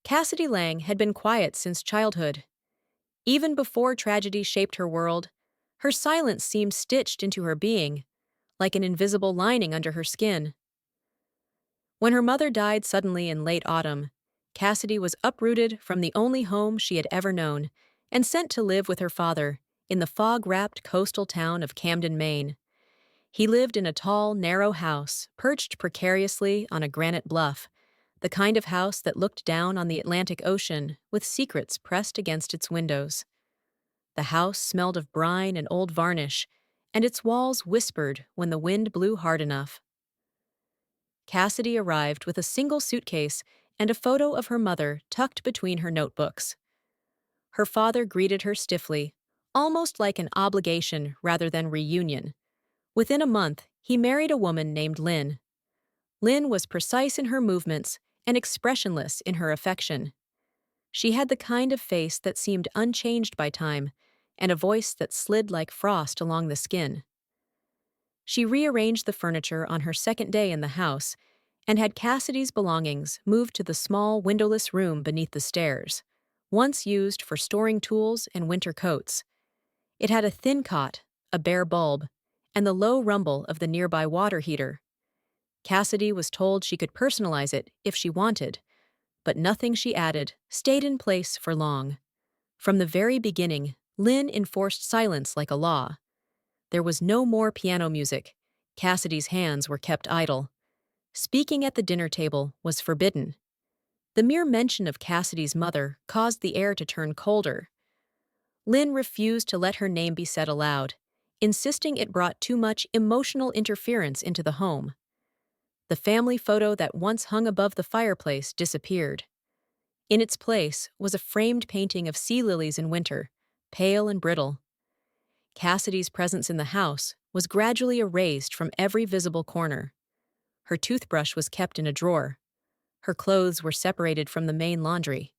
Cassidy Lang had been quiet since childhood. Even before tragedy shaped her world, her silence seemed stitched into her being, like an invisible lining under her skin. When her mother died suddenly in late autumn, Cassidy was uprooted from the only home she had ever known and sent to live with her father in the fog-wrapped coastal town of Camden, Maine. He lived in a tall, narrow house perched precariously on a granite bluff, the kind of house that looked down on the Atlantic Ocean with secrets pressed against its windows. The house smelled of brine and old varnish, and its walls whispered when the wind blew hard enough. Cassidy arrived with a single suitcase and a photo of her mother tucked between her notebooks. Her father greeted her stiffly, almost like an obligation rather than reunion. Within a month, he married a woman named Lynn. Lynn was precise in her movements and expressionless in her affection. She had the kind of face that seemed unchanged by time, and a voice that slid like frost along the skin. She rearranged the furniture on her second day in the house and had Cassidy's belongings moved to the small windowless room beneath the stairs, once used for storing tools and winter coats. It had a thin cot, a bare bulb, and the low rumble of the nearby water heater. Cassidy was told she could personalize it if she wanted, but nothing she added stayed in place for long. From the very beginning, Lynn enforced silence like a law. There was no more piano music. Cassidy's hands were kept idle. Speaking at the dinner table was forbidden. The mere mention of Cassidy's mother caused the air to turn colder. Lynn refused to let her name be said aloud, insisting it brought too much emotional interference into the home. The family photo that once hung above the fireplace disappeared. In its place was a framed painting of sea lilies in winter, pale and brittle. Cassidy's presence in the house was gradually erased from every visible corner. Her toothbrush was kept in a drawer. Her clothes were separated from the main laundry.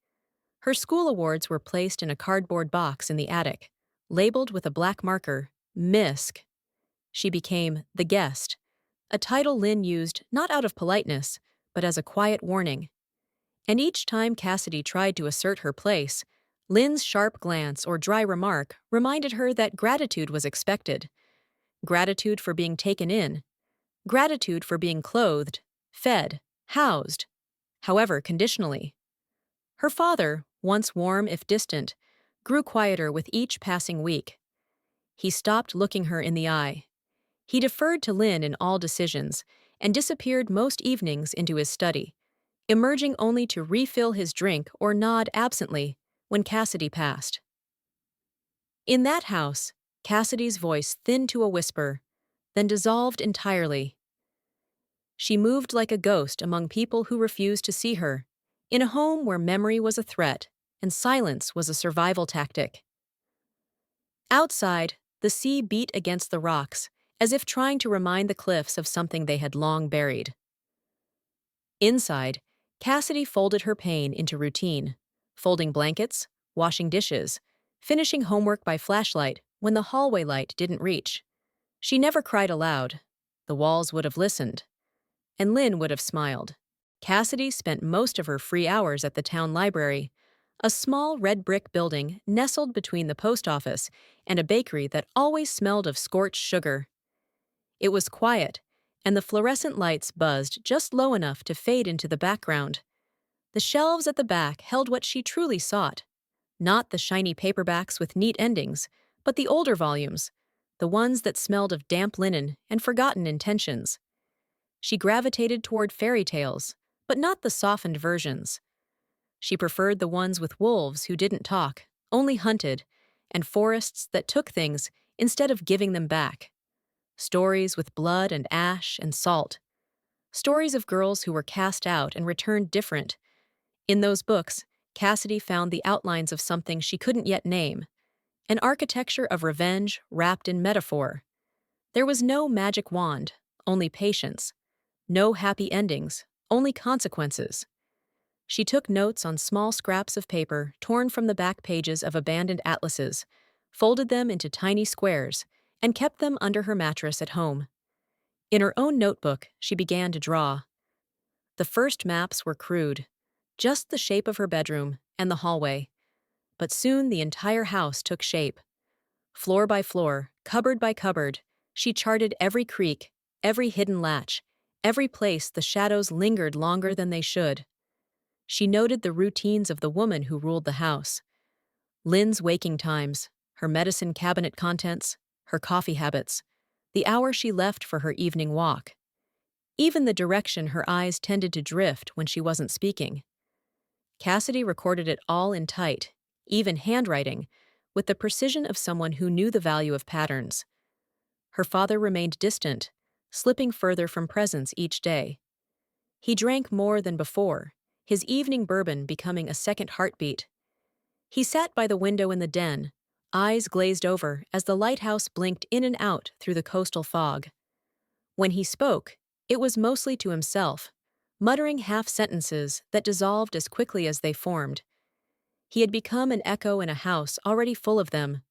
Her school awards were placed in a cardboard box in the attic, labeled with a black marker, Misk. She became the guest, a title Lynn used not out of politeness, but as a quiet warning. And each time Cassidy tried to assert her place, Lynn's sharp glance or dry remark reminded her that gratitude was expected. Gratitude for being taken in. Gratitude for being clothed, fed, housed, however conditionally. Her father, once warm if distant, grew quieter with each passing week. He stopped looking her in the eye. He deferred to Lynn in all decisions and disappeared most evenings into his study, emerging only to refill his drink or nod absently when Cassidy passed. In that house, Cassidy's voice thinned to a whisper, then dissolved entirely. She moved like a ghost among people who refused to see her, in a home where memory was a threat and silence was a survival tactic. Outside, the sea beat against the rocks, as if trying to remind the cliffs of something they had long buried. Inside, Cassidy folded her pain into routine, folding blankets, washing dishes, finishing homework by flashlight when the hallway light didn't reach. She never cried aloud. The walls would have listened, and Lynn would have smiled. Cassidy spent most of her free hours at the town library, a small red brick building nestled between the post office and a bakery that always smelled of scorched sugar. It was quiet, and the fluorescent lights buzzed just low enough to fade into the background. The shelves at the back held what she truly sought, not the shiny paperbacks with neat endings, but the older volumes, the ones that smelled of damp linen and forgotten intentions. She gravitated toward fairy tales, but not the softened versions. She preferred the ones with wolves who didn't talk, only hunted, and forests that took things instead of giving them back. Stories with blood and ash and salt. Stories of girls who were cast out and returned different. In those books, Cassidy found the outlines of something she couldn't yet name, an architecture of revenge wrapped in metaphor. There was no magic wand, only patience. No happy endings, only consequences. She took notes on small scraps of paper torn from the back pages of abandoned atlases, folded them into tiny squares, and kept them under her mattress at home. In her own notebook, she began to draw. The first maps were crude. just the shape of her bedroom and the hallway. But soon the entire house took shape. Floor by floor, cupboard by cupboard, she charted every creak, every hidden latch, every place the shadows lingered longer than they should. She noted the routines of the woman who ruled the house. Lynn's waking times, her medicine cabinet contents, her coffee habits, the hour she left for her evening walk. Even the direction her eyes tended to drift when she wasn't speaking. Cassidy recorded it all in tight, even handwriting, with the precision of someone who knew the value of patterns. Her father remained distant, slipping further from presence each day. He drank more than before, his evening bourbon becoming a second heartbeat. He sat by the window in the den, eyes glazed over as the lighthouse blinked in and out through the coastal fog. When he spoke, it was mostly to himself, muttering half-sentences that dissolved as quickly as they formed. He had become an echo in a house already full of them.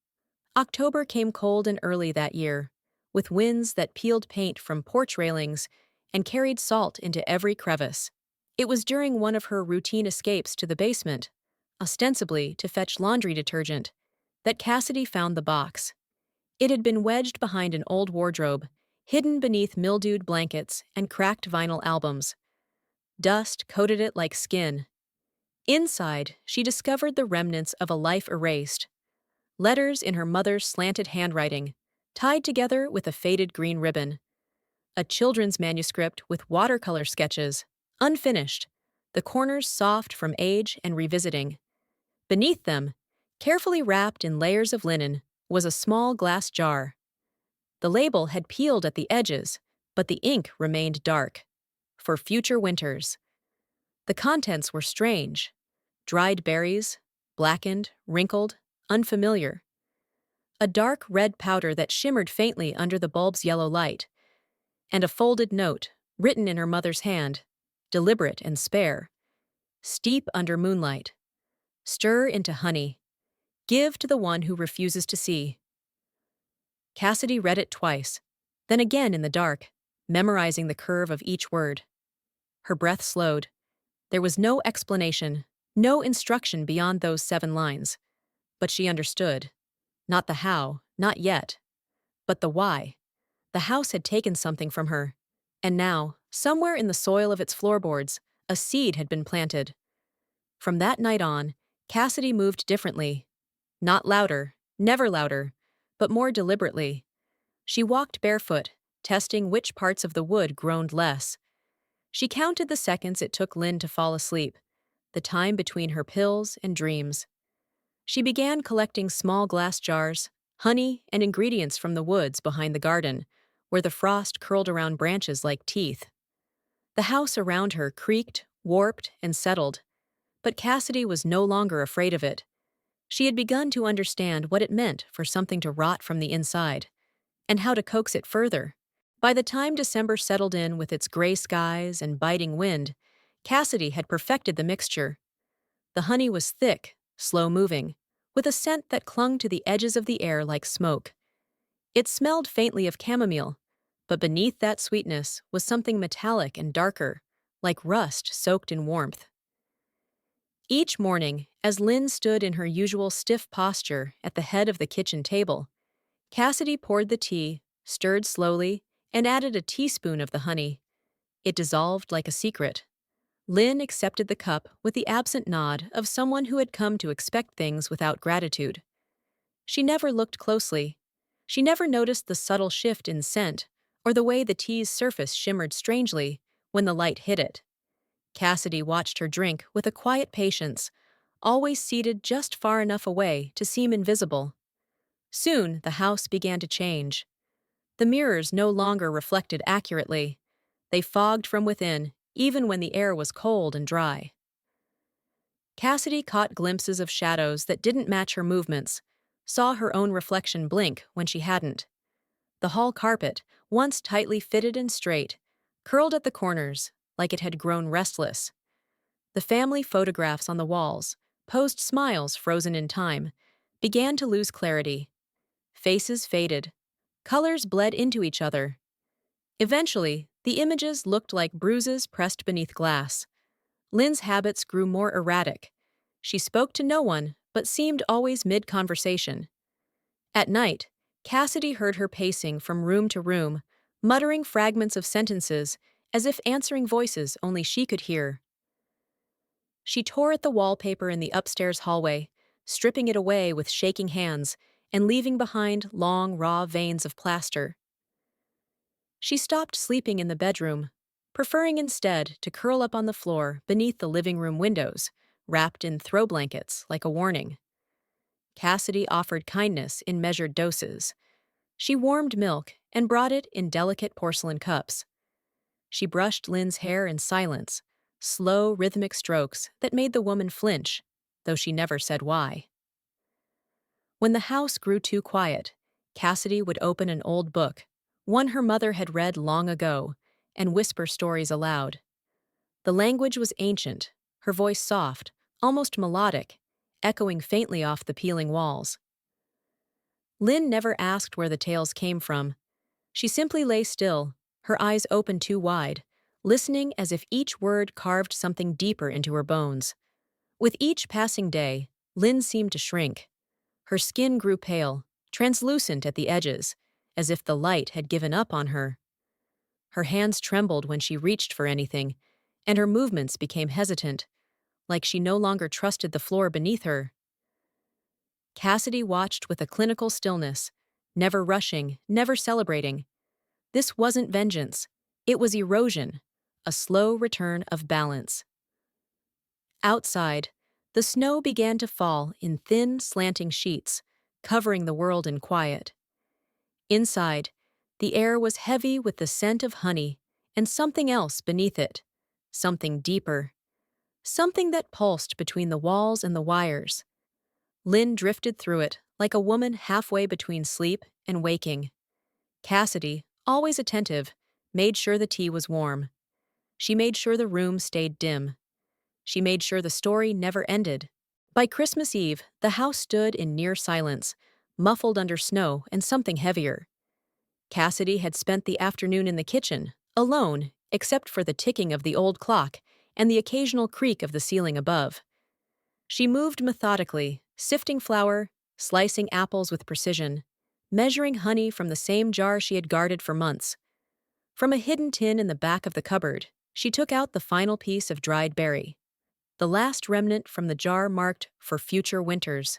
October came cold and early that year, with winds that peeled paint from porch railings and carried salt into every crevice. It was during one of her routine escapes to the basement, ostensibly to fetch laundry detergent, that Cassidy found the box. It had been wedged behind an old wardrobe, hidden beneath mildewed blankets and cracked vinyl albums. Dust coated it like skin. Inside, she discovered the remnants of a life erased. Letters in her mother's slanted handwriting, tied together with a faded green ribbon. A children's manuscript with watercolor sketches, unfinished, the corners soft from age and revisiting. Beneath them, carefully wrapped in layers of linen, was a small glass jar. The label had peeled at the edges, but the ink remained dark. For future winters. The contents were strange. Dried berries, blackened, wrinkled, unfamiliar. A dark red powder that shimmered faintly under the bulb's yellow light. And a folded note, written in her mother's hand, deliberate and spare. Steep under moonlight. Stir into honey. Give to the one who refuses to see. Cassidy read it twice, then again in the dark, memorizing the curve of each word. Her breath slowed. There was no explanation, no instruction beyond those 7 lines. But she understood. Not the how, not yet. But the why. The house had taken something from her. And now, somewhere in the soil of its floorboards, a seed had been planted. From that night on, Cassidy moved differently. Not louder, never louder, but more deliberately. She walked barefoot, testing which parts of the wood groaned less. She counted the seconds it took Lynn to fall asleep, the time between her pills and dreams. She began collecting small glass jars, honey, and ingredients from the woods behind the garden, where the frost curled around branches like teeth. The house around her creaked, warped, and settled, but Cassidy was no longer afraid of it. She had begun to understand what it meant for something to rot from the inside, and how to coax it further. By the time December settled in with its gray skies and biting wind, Cassidy had perfected the mixture. The honey was thick, slow-moving, with a scent that clung to the edges of the air like smoke. It smelled faintly of chamomile, but beneath that sweetness was something metallic and darker, like rust soaked in warmth. Each morning, as Lynn stood in her usual stiff posture at the head of the kitchen table, Cassidy poured the tea, stirred slowly, and added a teaspoon of the honey. It dissolved like a secret. Lynn accepted the cup with the absent nod of someone who had come to expect things without gratitude. She never looked closely. She never noticed the subtle shift in scent or the way the tea's surface shimmered strangely when the light hit it. Cassidy watched her drink with a quiet patience, always seated just far enough away to seem invisible. Soon, the house began to change. The mirrors no longer reflected accurately. They fogged from within, even when the air was cold and dry. Cassidy caught glimpses of shadows that didn't match her movements, saw her own reflection blink when she hadn't. The hall carpet, once tightly fitted and straight, curled at the corners, like it had grown restless. The family photographs on the walls, posed smiles frozen in time, began to lose clarity. Faces faded. Colors bled into each other. Eventually, the images looked like bruises pressed beneath glass. Lynn's habits grew more erratic. She spoke to no one, but seemed always mid-conversation. At night, Cassidy heard her pacing from room to room, muttering fragments of sentences as if answering voices only she could hear. She tore at the wallpaper in the upstairs hallway, stripping it away with shaking hands and leaving behind long, raw veins of plaster. She stopped sleeping in the bedroom, preferring instead to curl up on the floor beneath the living room windows, wrapped in throw blankets like a warning. Cassidy offered kindness in measured doses. She warmed milk and brought it in delicate porcelain cups. She brushed Lynn's hair in silence, slow, rhythmic strokes that made the woman flinch, though she never said why. When the house grew too quiet, Cassidy would open an old book, one her mother had read long ago, and whisper stories aloud. The language was ancient, her voice soft, almost melodic, echoing faintly off the peeling walls. Lynn never asked where the tales came from. She simply lay still, her eyes open too wide, listening as if each word carved something deeper into her bones. With each passing day, Lynn seemed to shrink. Her skin grew pale, translucent at the edges, as if the light had given up on her. Her hands trembled when she reached for anything, and her movements became hesitant, like she no longer trusted the floor beneath her. Cassidy watched with a clinical stillness, never rushing, never celebrating. This wasn't vengeance. It was erosion, a slow return of balance. Outside, the snow began to fall in thin, slanting sheets, covering the world in quiet. Inside, the air was heavy with the scent of honey and something else beneath it, something deeper, something that pulsed between the walls and the wires. Lynn drifted through it like a woman halfway between sleep and waking. Cassidy, always attentive, made sure the tea was warm. She made sure the room stayed dim. She made sure the story never ended. By Christmas Eve, the house stood in near silence, muffled under snow and something heavier. Cassidy had spent the afternoon in the kitchen, alone, except for the ticking of the old clock and the occasional creak of the ceiling above. She moved methodically, sifting flour, slicing apples with precision, measuring honey from the same jar she had guarded for months. From a hidden tin in the back of the cupboard, she took out the final piece of dried berry, the last remnant from the jar marked for future winters.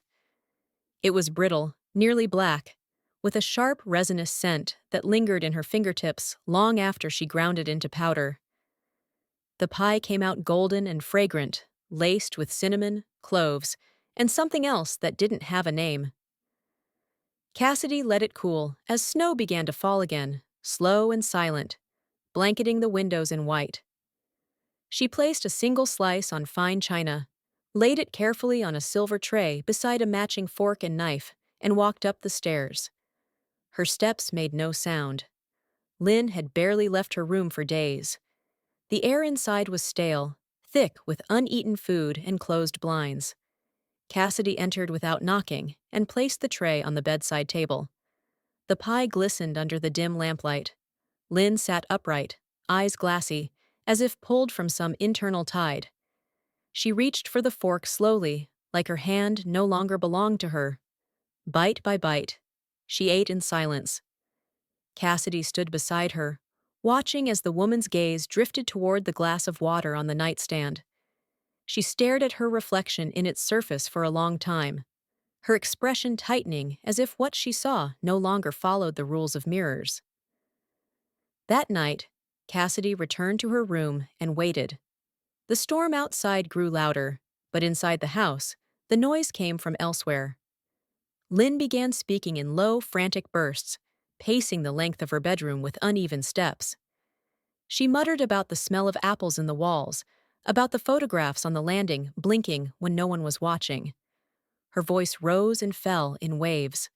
It was brittle, nearly black, with a sharp resinous scent that lingered in her fingertips long after she ground it into powder. The pie came out golden and fragrant, laced with cinnamon, cloves, and something else that didn't have a name. Cassidy let it cool as snow began to fall again, slow and silent, blanketing the windows in white. She placed a single slice on fine china, laid it carefully on a silver tray beside a matching fork and knife, and walked up the stairs. Her steps made no sound. Lynn had barely left her room for days. The air inside was stale, thick with uneaten food and closed blinds. Cassidy entered without knocking and placed the tray on the bedside table. The pie glistened under the dim lamplight. Lynn sat upright, eyes glassy, as if pulled from some internal tide. She reached for the fork slowly, like her hand no longer belonged to her. Bite by bite, she ate in silence. Cassidy stood beside her, watching as the woman's gaze drifted toward the glass of water on the nightstand. She stared at her reflection in its surface for a long time, her expression tightening as if what she saw no longer followed the rules of mirrors. That night, Cassidy returned to her room and waited. The storm outside grew louder, but inside the house, the noise came from elsewhere. Lynn began speaking in low, frantic bursts, pacing the length of her bedroom with uneven steps. She muttered about the smell of apples in the walls, about the photographs on the landing blinking when no one was watching. Her voice rose and fell in waves.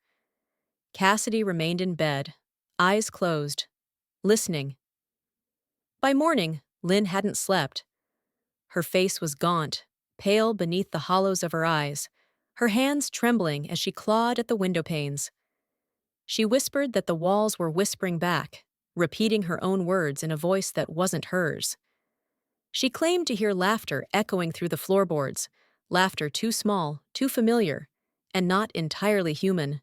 Cassidy remained in bed, eyes closed, listening. By morning, Lynn hadn't slept. Her face was gaunt, pale beneath the hollows of her eyes, her hands trembling as she clawed at the window panes. She whispered that the walls were whispering back, repeating her own words in a voice that wasn't hers. She claimed to hear laughter echoing through the floorboards, laughter too small, too familiar, and not entirely human.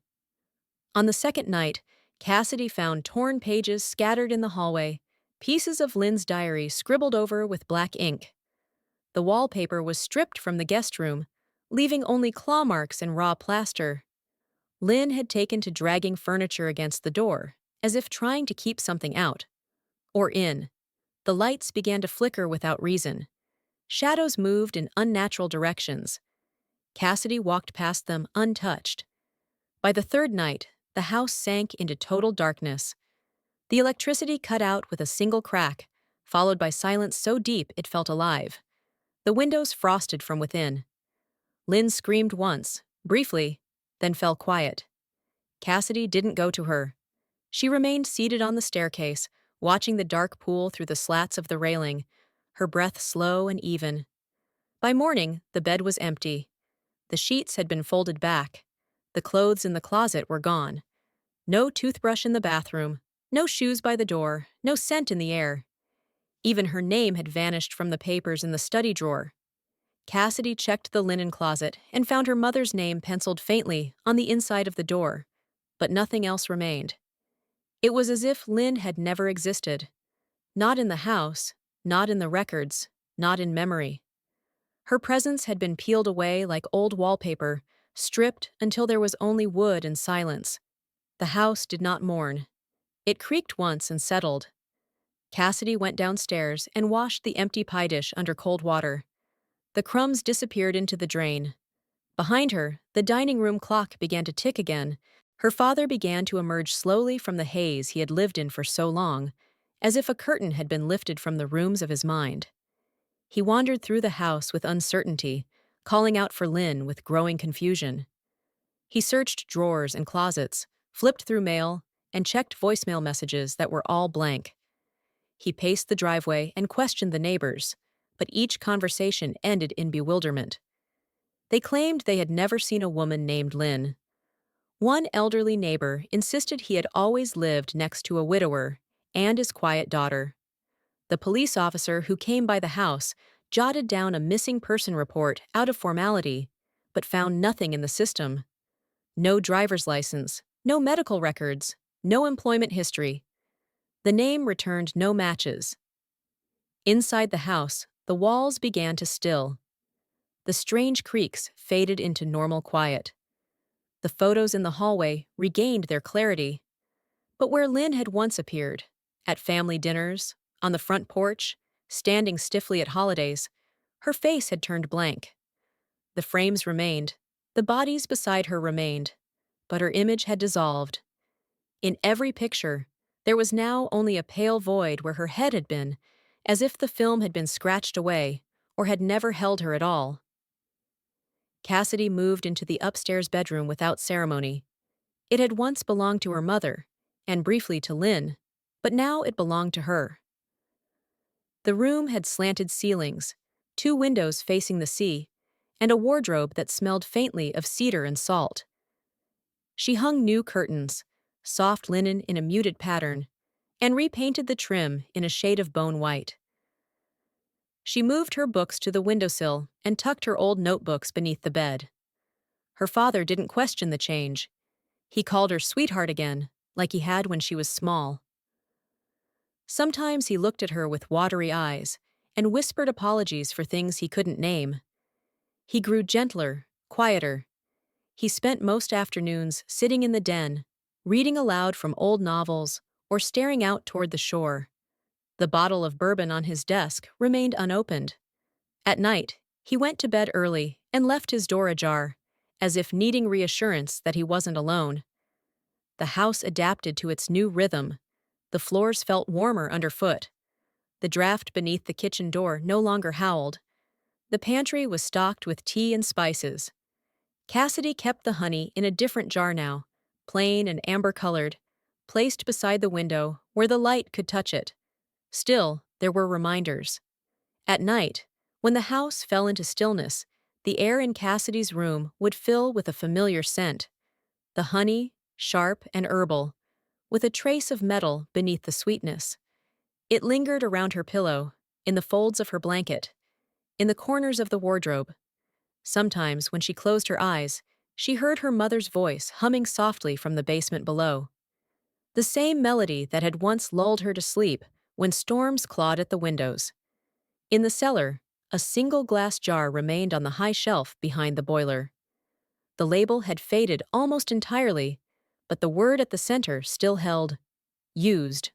On the second night, Cassidy found torn pages scattered in the hallway, pieces of Lynn's diary scribbled over with black ink. The wallpaper was stripped from the guest room, leaving only claw marks and raw plaster. Lynn had taken to dragging furniture against the door, as if trying to keep something out. Or in. The lights began to flicker without reason. Shadows moved in unnatural directions. Cassidy walked past them untouched. By the third night, the house sank into total darkness. The electricity cut out with a single crack, followed by silence so deep it felt alive. The windows frosted from within. Lynn screamed once, briefly, then fell quiet. Cassidy didn't go to her. She remained seated on the staircase, watching the dark pool through the slats of the railing, her breath slow and even. By morning, the bed was empty. The sheets had been folded back. The clothes in the closet were gone. No toothbrush in the bathroom, no shoes by the door, no scent in the air. Even her name had vanished from the papers in the study drawer. Cassidy checked the linen closet and found her mother's name penciled faintly on the inside of the door, but nothing else remained. It was as if Lynn had never existed. Not in the house, not in the records, not in memory. Her presence had been peeled away like old wallpaper, stripped until there was only wood and silence. The house did not mourn. It creaked once and settled. Cassidy went downstairs and washed the empty pie dish under cold water. The crumbs disappeared into the drain. Behind her, the dining room clock began to tick again. Her father began to emerge slowly from the haze he had lived in for so long, as if a curtain had been lifted from the rooms of his mind. He wandered through the house with uncertainty, calling out for Lynn with growing confusion. He searched drawers and closets, flipped through mail, and checked voicemail messages that were all blank. He paced the driveway and questioned the neighbors, but each conversation ended in bewilderment. They claimed they had never seen a woman named Lynn. One elderly neighbor insisted he had always lived next to a widower and his quiet daughter. The police officer who came by the house jotted down a missing person report out of formality, but found nothing in the system. No driver's license, no medical records, no employment history. The name returned no matches. Inside the house, the walls began to still. The strange creaks faded into normal quiet. The photos in the hallway regained their clarity. But where Lynn had once appeared, at family dinners, on the front porch, standing stiffly at holidays, her face had turned blank. The frames remained, the bodies beside her remained, but her image had dissolved. In every picture, there was now only a pale void where her head had been, as if the film had been scratched away or had never held her at all. Cassidy moved into the upstairs bedroom without ceremony. It had once belonged to her mother, and briefly to Lynn, but now it belonged to her. The room had slanted ceilings, 2 windows facing the sea, and a wardrobe that smelled faintly of cedar and salt. She hung new curtains, soft linen in a muted pattern, and repainted the trim in a shade of bone white. She moved her books to the windowsill and tucked her old notebooks beneath the bed. Her father didn't question the change. He called her sweetheart again, like he had when she was small. Sometimes he looked at her with watery eyes and whispered apologies for things he couldn't name. He grew gentler, quieter. He spent most afternoons sitting in the den, reading aloud from old novels or staring out toward the shore. The bottle of bourbon on his desk remained unopened. At night, he went to bed early and left his door ajar, as if needing reassurance that he wasn't alone. The house adapted to its new rhythm. The floors felt warmer underfoot. The draft beneath the kitchen door no longer howled. The pantry was stocked with tea and spices. Cassidy kept the honey in a different jar now, plain and amber-colored, placed beside the window where the light could touch it. Still, there were reminders. At night, when the house fell into stillness, the air in Cassidy's room would fill with a familiar scent. The honey, sharp and herbal, with a trace of metal beneath the sweetness. It lingered around her pillow, in the folds of her blanket, in the corners of the wardrobe. Sometimes, when she closed her eyes, she heard her mother's voice humming softly from the basement below. The same melody that had once lulled her to sleep when storms clawed at the windows. In the cellar, a single glass jar remained on the high shelf behind the boiler. The label had faded almost entirely, but the word at the center still held, used.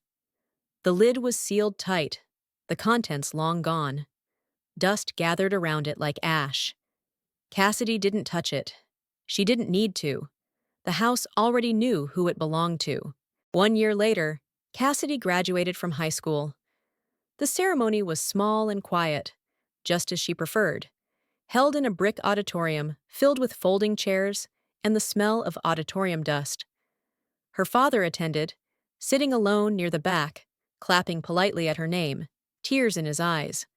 The lid was sealed tight, the contents long gone. Dust gathered around it like ash. Cassidy didn't touch it. She didn't need to. The house already knew who it belonged to. 1 year later, Cassidy graduated from high school. The ceremony was small and quiet, just as she preferred, held in a brick auditorium filled with folding chairs and the smell of auditorium dust. Her father attended, sitting alone near the back, clapping politely at her name, tears in his eyes.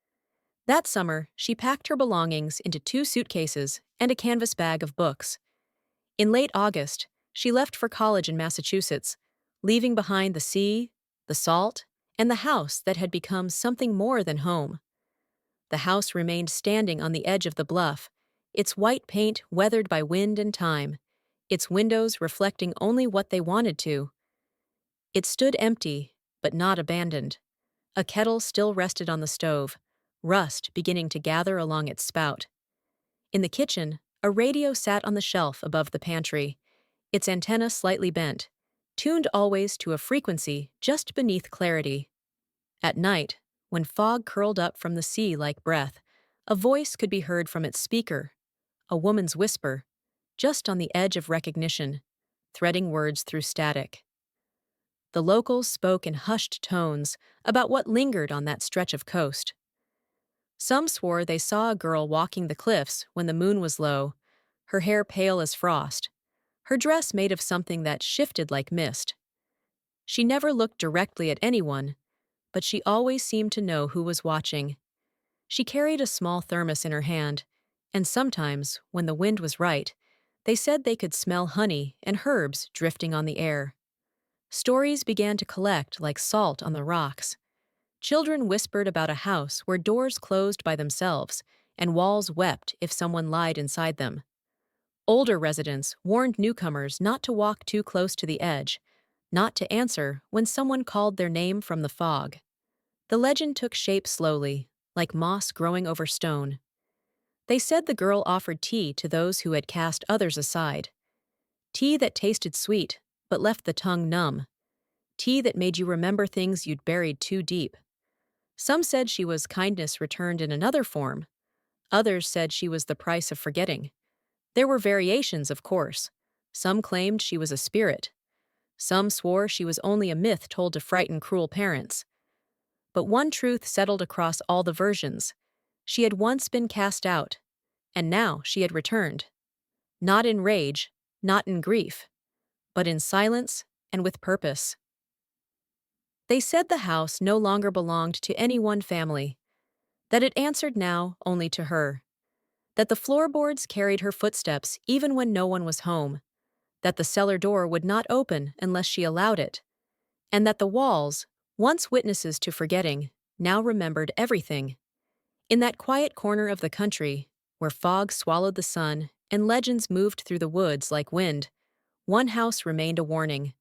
That summer, she packed her belongings into 2 suitcases and a canvas bag of books. In late August, she left for college in Massachusetts, leaving behind the sea, the salt, and the house that had become something more than home. The house remained standing on the edge of the bluff, its white paint weathered by wind and time, its windows reflecting only what they wanted to. It stood empty, but not abandoned. A kettle still rested on the stove, rust beginning to gather along its spout. In the kitchen, a radio sat on the shelf above the pantry, its antenna slightly bent, tuned always to a frequency just beneath clarity. At night, when fog curled up from the sea like breath, a voice could be heard from its speaker, a woman's whisper, just on the edge of recognition, threading words through static. The locals spoke in hushed tones about what lingered on that stretch of coast. Some swore they saw a girl walking the cliffs when the moon was low, her hair pale as frost, her dress made of something that shifted like mist. She never looked directly at anyone, but she always seemed to know who was watching. She carried a small thermos in her hand, and sometimes, when the wind was right, they said they could smell honey and herbs drifting on the air. Stories began to collect like salt on the rocks. Children whispered about a house where doors closed by themselves and walls wept if someone lied inside them. Older residents warned newcomers not to walk too close to the edge, not to answer when someone called their name from the fog. The legend took shape slowly, like moss growing over stone. They said the girl offered tea to those who had cast others aside. Tea that tasted sweet, but left the tongue numb. Tea that made you remember things you'd buried too deep. Some said she was kindness returned in another form. Others said she was the price of forgetting. There were variations, of course. Some claimed she was a spirit. Some swore she was only a myth told to frighten cruel parents. But one truth settled across all the versions. She had once been cast out, and now she had returned. Not in rage, not in grief, but in silence and with purpose. They said the house no longer belonged to any one family, that it answered now only to her, that the floorboards carried her footsteps even when no one was home, that the cellar door would not open unless she allowed it, and that the walls, once witnesses to forgetting, now remembered everything. In that quiet corner of the country, where fog swallowed the sun and legends moved through the woods like wind, one house remained a warning.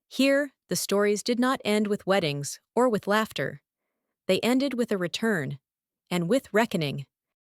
Here, the stories did not end with weddings or with laughter. They ended with a return, and with reckoning.